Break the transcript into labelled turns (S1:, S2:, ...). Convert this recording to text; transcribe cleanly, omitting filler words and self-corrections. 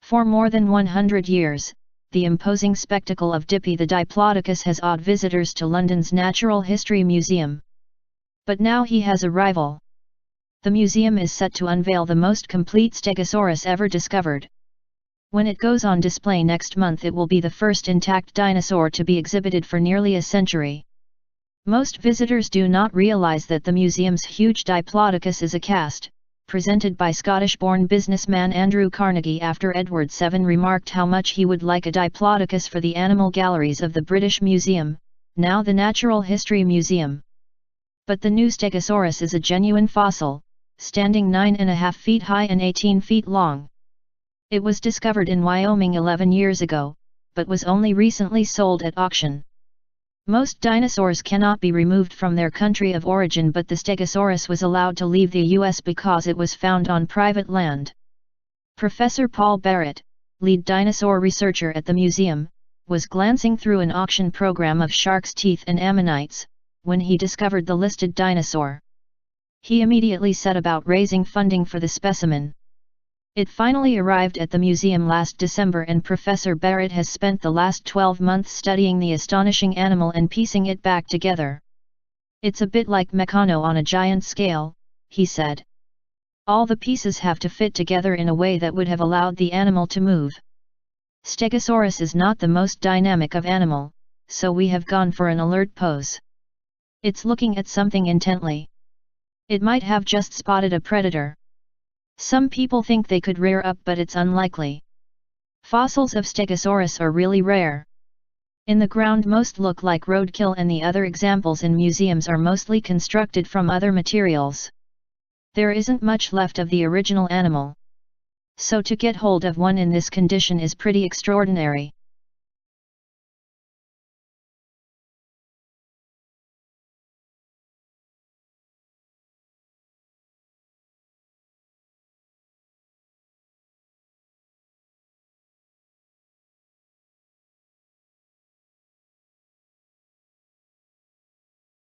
S1: For more than 100 years, the imposing spectacle of Dippy the Diplodocus has awed visitors to London's Natural History Museum. But now he has a rival. The museum is set to unveil the most complete Stegosaurus ever discovered. When it goes on display next month, it will be the first intact dinosaur to be exhibited for nearly a century. Most visitors do not realize that the museum's huge Diplodocus is a cast, presented by Scottish-born businessman Andrew Carnegie after Edward VII remarked how much he would like a Diplodocus for the animal galleries of the British Museum, now the Natural History Museum. But the new Stegosaurus is a genuine fossil, standing 9.5 feet high and 18 feet long. It was discovered in Wyoming 11 years ago, but was only recently sold at auction. Most dinosaurs cannot be removed from their country of origin, but the Stegosaurus was allowed to leave the US because it was found on private land. Professor Paul Barrett, lead dinosaur researcher at the museum, was glancing through an auction program of shark's teeth and ammonites, when he discovered the listed dinosaur. He immediately set about raising funding for the specimen. It finally arrived at the museum last December, and Professor Barrett has spent the last 12 months studying the astonishing animal and piecing it back together. "It's a bit like Meccano on a giant scale," he said. "All the pieces have to fit together in a way that would have allowed the animal to move. Stegosaurus is not the most dynamic of animal, so we have gone for an alert pose. It's looking at something intently. It might have just spotted a predator. Some people think they could rear up, but it's unlikely. Fossils of Stegosaurus are really rare. In the ground most look like roadkill, and the other examples in museums are mostly constructed from other materials. There isn't much left of the original animal. So to get hold of one in this condition is pretty extraordinary."